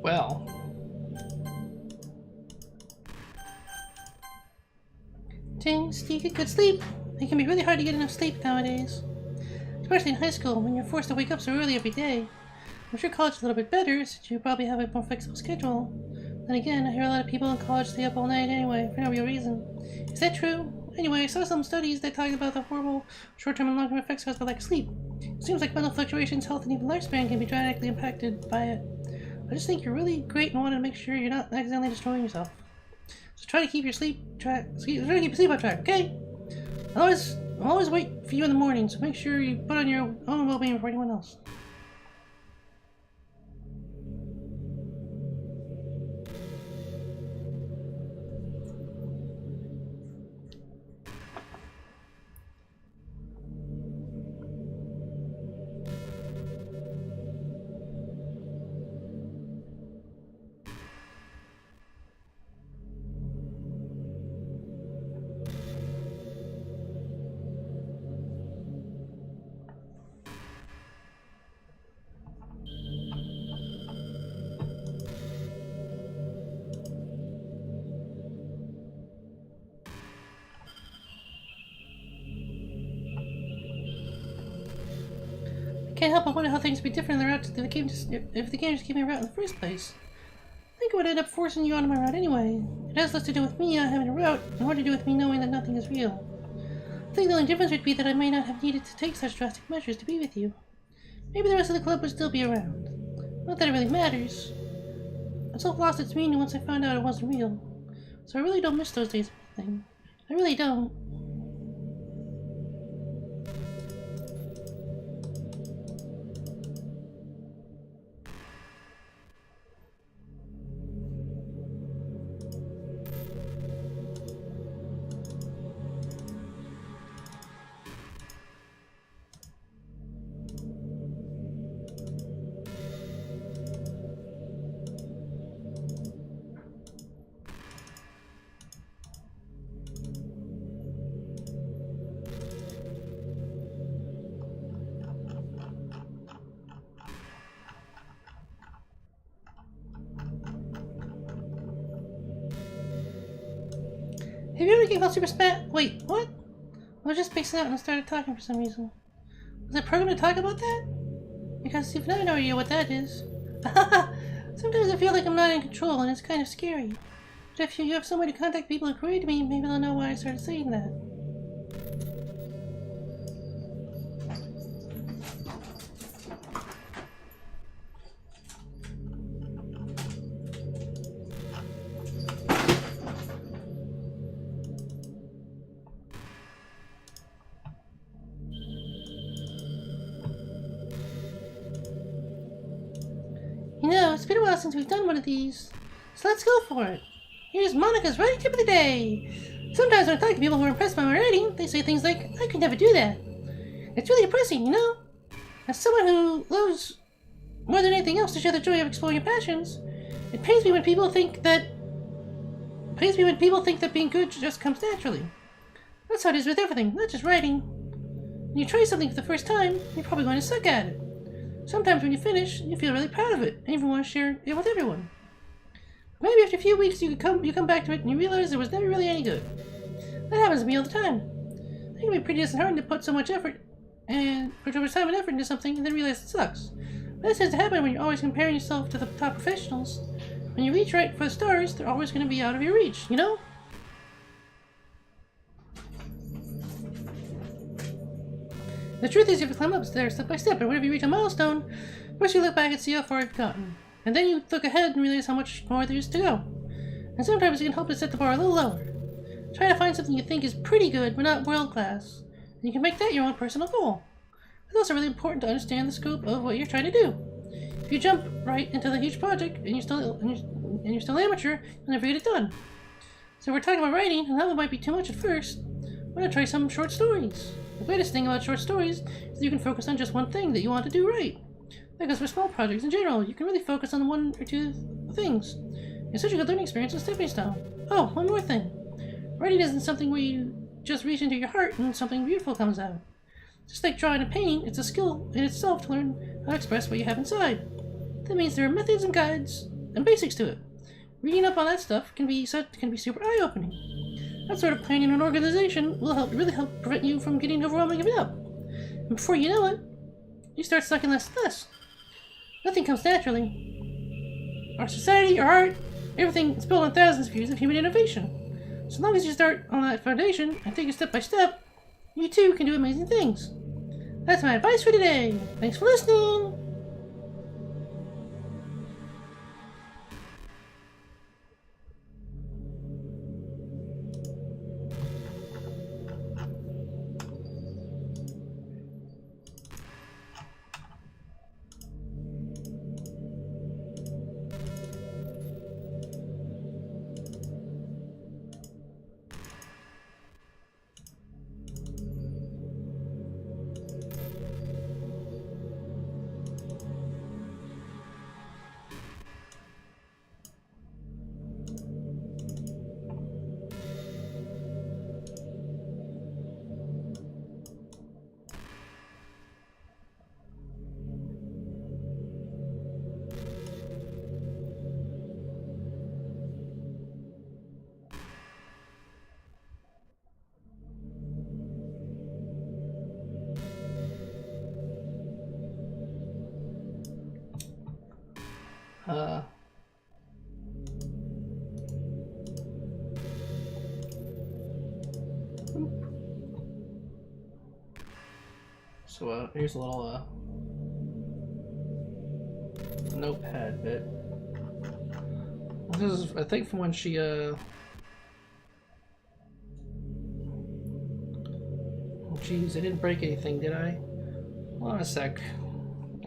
Well. James, do you get good sleep? It can be really hard to get enough sleep nowadays. Especially in high school, when you're forced to wake up so early every day. I'm sure college is a little bit better, since you probably have a more flexible schedule. Then again, I hear a lot of people in college stay up all night anyway, for no real reason. Is that true? Anyway, I saw some studies that talk about the horrible short-term and long-term effects caused by lack of sleep. It seems like mental fluctuations, health, and even lifespan can be dramatically impacted by it. I just think you're really great and wanted to make sure you're not accidentally destroying yourself. So try to keep your sleep on track, okay? I'll always wait for you in the morning, so make sure you put on your own well-being before anyone else. Can't help but wonder how things would be different in the route if the game just gave me a route in the first place. I think it would end up forcing you onto my route anyway. It has less to do with me not having a route, and more to do with me knowing that nothing is real. I think the only difference would be that I may not have needed to take such drastic measures to be with you. Maybe the rest of the club would still be around. Not that it really matters. Itself lost its meaning once I found out it wasn't real. So I really don't miss those days or anything. I really don't. Have you ever get called Super Spat? Wait, what? I was just spacing out and started talking for some reason. Was I programmed to talk about that? Because if I have no idea what that is. Sometimes I feel like I'm not in control and it's kind of scary. But if you have some way to contact people who created me, maybe they'll know why I started saying that. You know, it's been a while since we've done one of these, so let's go for it. Here's Monica's writing tip of the day. Sometimes when I talk to people who are impressed by my writing, they say things like, I could never do that. It's really depressing, you know? As someone who loves more than anything else to share the joy of exploring your passions, it pains me when people think that being good just comes naturally. That's how it is with everything, not just writing. When you try something for the first time, you're probably going to suck at it. Sometimes when you finish, you feel really proud of it, and even want to share it with everyone. Maybe after a few weeks you come back to it and you realize it was never really any good. That happens to me all the time. It can be pretty disheartening to put so much effort and put so much time and effort into something and then realize it sucks. But that tends to happen when you're always comparing yourself to the top professionals. When you reach right for the stars, they're always going to be out of your reach, you know? The truth is you have to climb up there step by step, and whenever you reach a milestone, first you look back and see how far you've gotten. And then you look ahead and realize how much more there is to go. And sometimes you can help to set the bar a little lower. Try to find something you think is pretty good, but not world class. And you can make that your own personal goal. It's also really important to understand the scope of what you're trying to do. If you jump right into the huge project and you're still amateur, you'll never get it done. So we're talking about writing, and that might be too much at first. Why not try some short stories? The greatest thing about short stories is that you can focus on just one thing that you want to do right. Because for small projects in general, you can really focus on one or two things. It's such a good learning experience and stepping stone. Oh, one more thing. Writing isn't something where you just reach into your heart and something beautiful comes out. Just like drawing and painting, it's a skill in itself to learn how to express what you have inside. That means there are methods and guides and basics to it. Reading up on that stuff can be super eye-opening. That sort of planning and organization will really help prevent you from getting overwhelmed and giving up. And before you know it, you start sucking less and less. Nothing comes naturally. Our society, our art, everything is built on thousands of years of human innovation. So long as you start on that foundation and take it step by step, you too can do amazing things. That's my advice for today. Thanks for listening! So here's a little notepad bit. This is, I think, from when she oh geez, I didn't break anything, did I? Hold on a sec.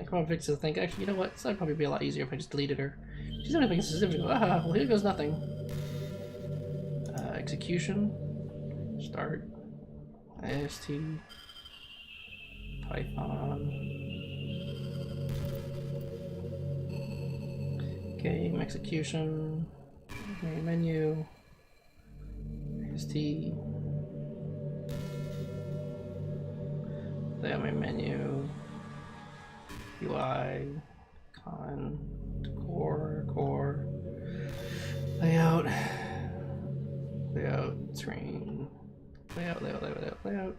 I come up fix the thing. Actually, you know what? That'd probably be a lot easier if I just deleted her. She's not making specific. Ah, well, here goes nothing. Execution. Start. AST. Python. Game execution. Main menu. AST. Layout main menu. UI. Con. Core. Layout. Screen. Layout.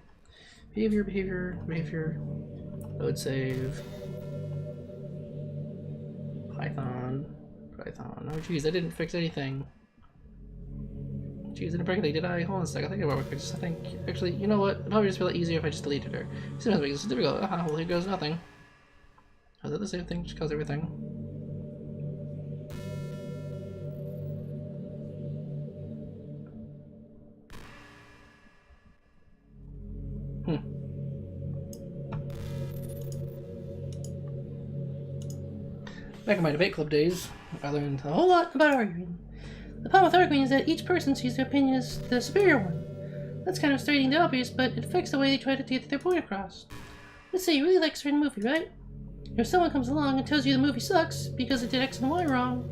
Behavior. Load save. Python. Oh geez, I didn't fix anything. Geez, I didn't break anything, did I? Hold on a sec, I think I about fix this. I think, actually, you know what? It'd probably just be a lot easier if I just deleted her. Sometimes make this difficult. Well, here goes nothing. Is that the same thing? Just cause everything. Back in my debate club days, I learned a whole lot about arguing. The problem with arguing is that each person sees their opinion as the superior one. That's kind of stating the obvious, but it affects the way they try to get their point across. Let's say you really like a certain movie, right? If someone comes along and tells you the movie sucks because it did X and Y wrong,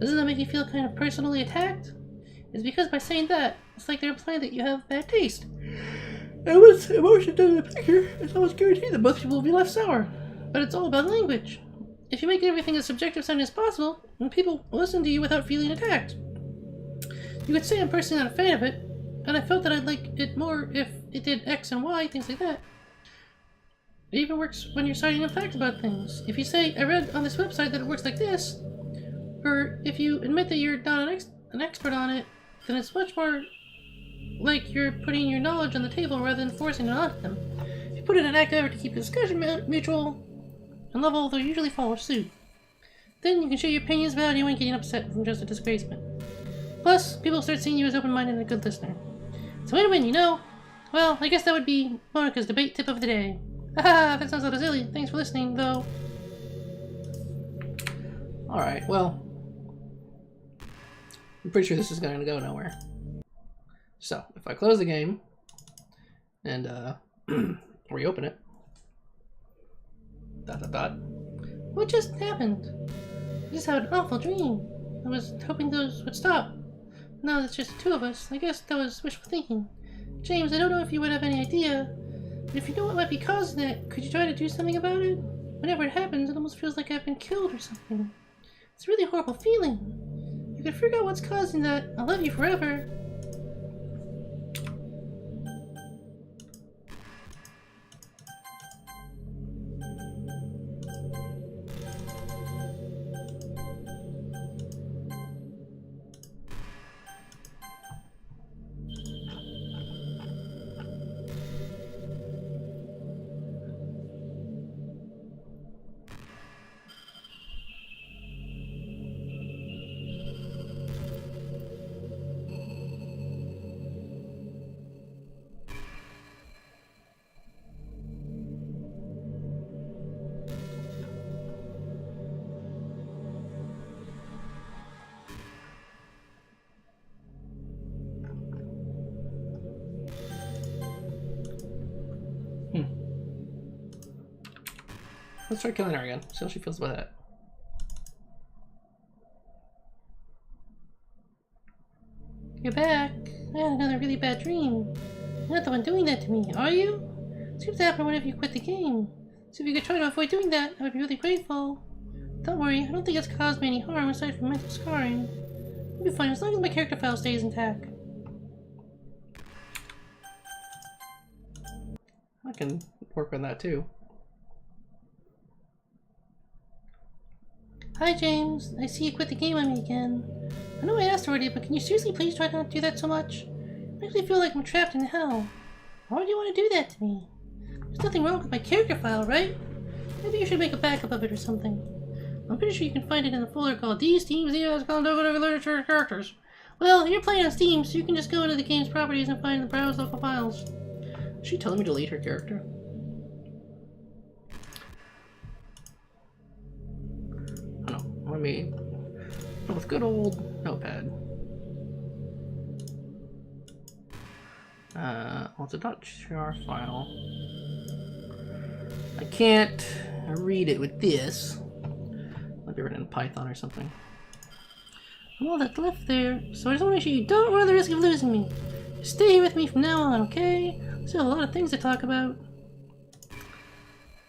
doesn't that make you feel kind of personally attacked? It's because by saying that, it's like they're implying that you have bad taste. And once emotion does the picture, it's almost guaranteed that both people will be left sour. But it's all about language. If you make everything as subjective sounding as possible, then people will listen to you without feeling attacked. You could say I'm personally not a fan of it, and I felt that I'd like it more if it did X and Y, things like that. It even works when you're citing a fact about things. If you say, I read on this website that it works like this, or if you admit that you're not an expert on it, then it's much more like you're putting your knowledge on the table rather than forcing it onto them. If you put in an active effort to keep the discussion mutual and level, they'll usually follow suit. Then you can share your opinions without anyone getting upset from just a disagreement. Plus, people start seeing you as open-minded and a good listener. It's a win-win, you know? Well, I guess that would be Monica's debate tip of the day. Haha, that sounds a little silly. Thanks for listening, though. Alright, well, I'm pretty sure this is going to go nowhere. So, if I close the game and reopen it, what just happened? I just had an awful dream. I was hoping those would stop. Now that's just the two of us. I guess that was wishful thinking. James, I don't know if you would have any idea, but if you know what might be causing it, could you try to do something about it? Whenever it happens, it almost feels like I've been killed or something. It's a really horrible feeling. You can figure out what's causing that. I'll love you forever. Let's try killing her again. See how she feels about that. You're back. I had another really bad dream. You're not the one doing that to me, are you? It seems to happen whenever you quit the game. So if you could try to avoid doing that, I would be really grateful. Don't worry, I don't think it's caused me any harm aside from mental scarring. It'll be fine as long as my character file stays intact. I can work on that too. Hi James, I see you quit the game on me again. I know I asked already, but can you seriously please try not to do that so much? It makes me feel like I'm trapped in hell. Why would you want to do that to me? There's nothing wrong with my character file, right? Maybe you should make a backup of it or something. I'm pretty sure you can find it in the folder called These Steam Zeros Literature Characters. Well, you're playing on Steam, so you can just go into the game's properties and find the browse local files. Is she telling me to delete her character? Let me with good old notepad. Well, it's a .jar file. I can't read it with this. Might be written in Python or something. Well, that's left there. So I just want to make sure you don't run the risk of losing me. Just stay here with me from now on, okay? Still a lot of things to talk about.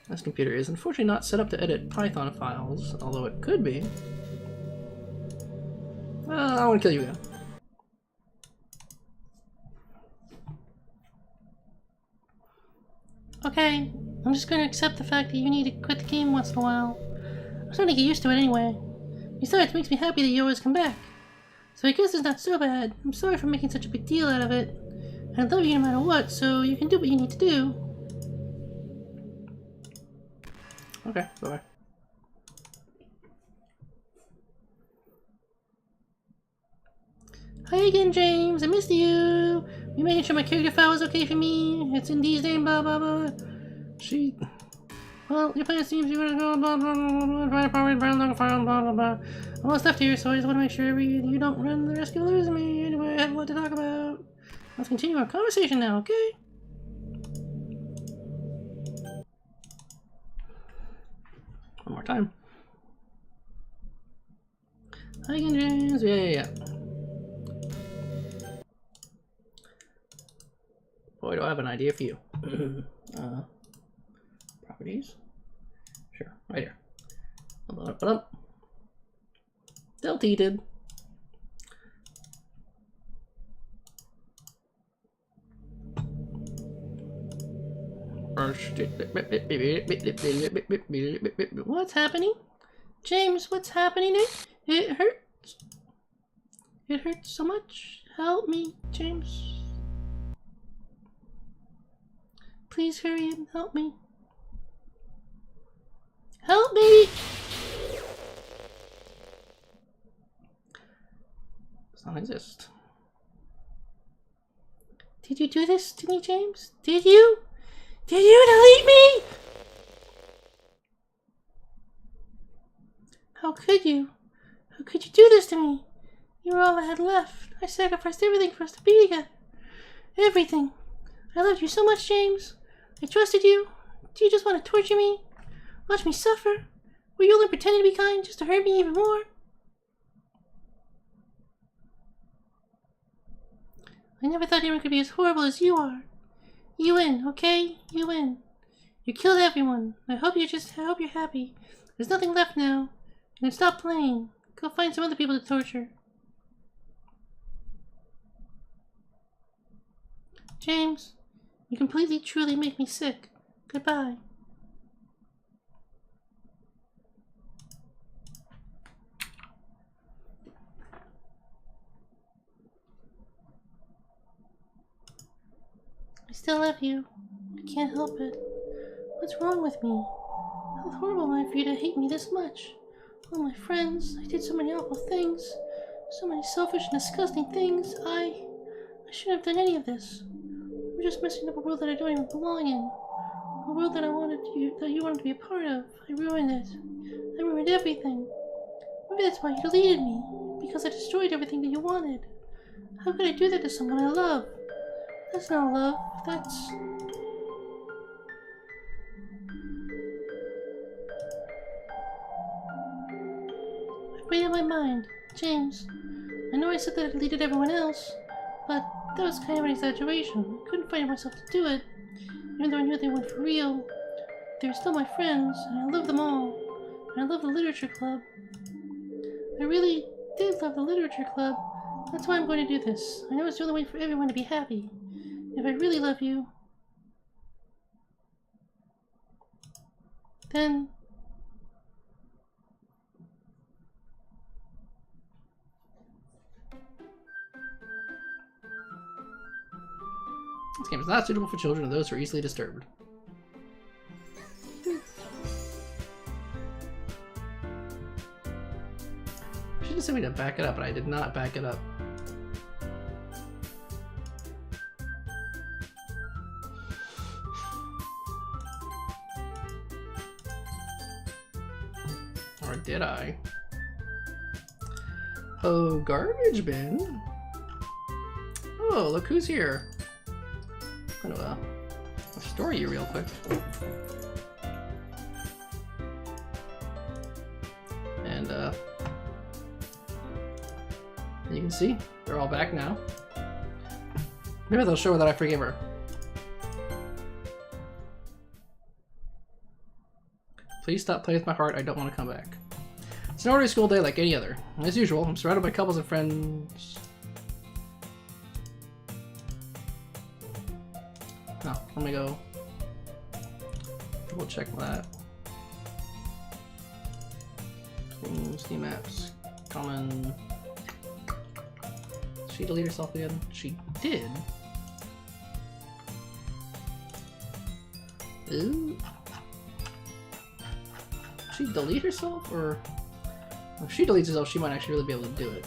This computer is unfortunately not set up to edit Python files, although it could be. I want to kill you again. Okay, I'm just going to accept the fact that you need to quit the game once in a while. I'm starting to get used to it anyway. Besides, it makes me happy that you always come back. So I guess it's not so bad. I'm sorry for making such a big deal out of it. I love you no matter what, so you can do what you need to do. Okay, bye-bye. Hi again, James. I missed you. You making sure my character file was okay for me? It's in these names, blah blah blah. Well, your plan seems you're gonna go blah blah blah blah blah blah blah file blah blah blah. I'm all stuff here, so I just want to make sure you don't run the risk of losing me. Anyway, I have a lot to talk about. Let's continue our conversation now, okay? One more time. Hi again, James. Yeah. Boy, do I have an idea for you. Properties. Sure, right here. Deleted. What's happening? James, what's happening? It hurts. It hurts so much. Help me, James. Please hurry and help me. Help me! Does not exist. Did you do this to me, James? Did you? Did you delete me? How could you? How could you do this to me? You were all I had left. I sacrificed everything for us to be together. Everything. I loved you so much, James. I trusted you. Do you just want to torture me? Watch me suffer? Were you only pretending to be kind just to hurt me even more? I never thought anyone could be as horrible as you are. You win, okay? You win. You killed everyone. I hope you're happy. There's nothing left now. You can stop playing. Go find some other people to torture. James, you completely, truly make me sick. Goodbye. I still love you. I can't help it. What's wrong with me? How horrible am I for you to hate me this much? All my friends, I did so many awful things. So many selfish and disgusting things. I shouldn't have done any of this. I'm just messing up a world that I don't even belong in. A world that you wanted to be a part of. I ruined it. I ruined everything. Maybe that's why you deleted me. Because I destroyed everything that you wanted. How could I do that to someone I love? That's not love. That's... I've made up my mind. James, I know I said that I deleted everyone else, but that was kind of an exaggeration. I couldn't find myself to do it, even though I knew they weren't for real. They were still my friends, and I love them all. And I love the literature club. I really did love the literature club. That's why I'm going to do this. I know it's the only way for everyone to be happy. If I really love you, then... This game is not suitable for children or those who are easily disturbed. I should have said me to back it up, but I did not back it up. Or did I? Oh, garbage bin. Oh, look who's here. I'm gonna restore you real quick. And you can see they're all back now. Maybe they'll show her that I forgive her. Please stop playing with my heart. I don't want to come back. It's an ordinary school day like any other. As usual, I'm surrounded by couples and friends. Oh, let me go. We'll check that. Steam apps. Common. Did she delete herself again? She did. Ooh. Did she delete herself, or if she deletes herself, she might actually really be able to do it.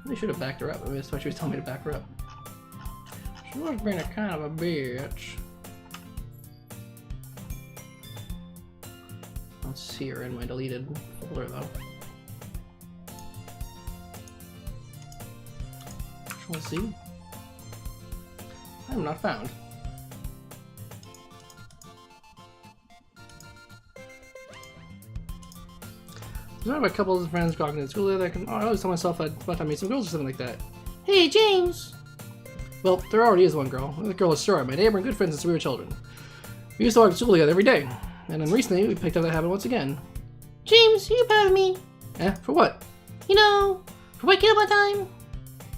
They should have backed her up. Maybe that's why she was telling me to back her up. She was being a kind of a bitch. I'll see her in my deleted folder though. We'll see. I'm not found. I have a couple of friends walking to school there. I always tell myself I'd want to meet some girls or something like that. Hey, James! Well, there already is one girl. The girl is Sora, my neighbor and good friends since we were children. We used to walk to school together every day, and then recently we picked up that habit once again. James, are you proud of me? Eh? For what? You know, for waking up on time?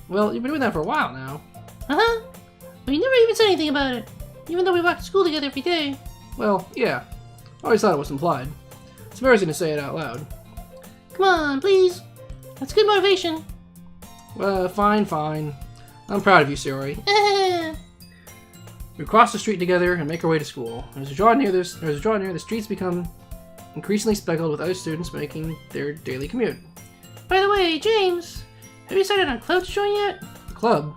Well, you've been doing that for a while now. Uh-huh. But you never even said anything about it, even though we walk to school together every day. Well, yeah. I always thought it was implied. It's embarrassing to say it out loud. Come on, please. That's good motivation. Fine, fine. I'm proud of you, Sori. We cross the street together and make our way to school. As we draw near, the streets become increasingly speckled with other students making their daily commute. By the way, James, have you decided on club to join yet? The club?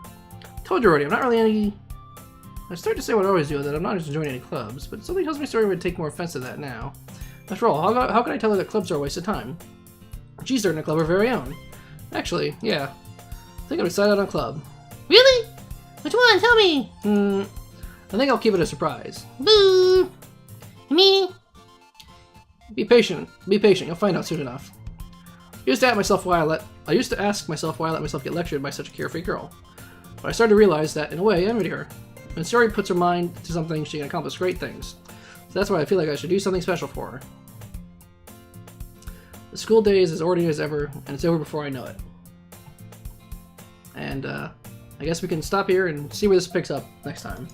Told you already, I'm not really any... I start to say what I always do, that I'm not interested in joining any clubs, but something tells me Sori would take more offense to that now. After all, how can I tell her that clubs are a waste of time? She's starting a club of her very own. Actually, yeah. I think I've decided on a club. Really? Which one? Tell me! I think I'll keep it a surprise. Boo! Me? Be patient. Be patient. You'll find out soon enough. I used to ask myself why I let myself get lectured by such a carefree girl. But I started to realize that, in a way, I envy her. When Sori puts her mind to something, she can accomplish great things. So that's why I feel like I should do something special for her. The school day is as ordinary as ever, and it's over before I know it. And I guess we can stop here and see where this picks up next time.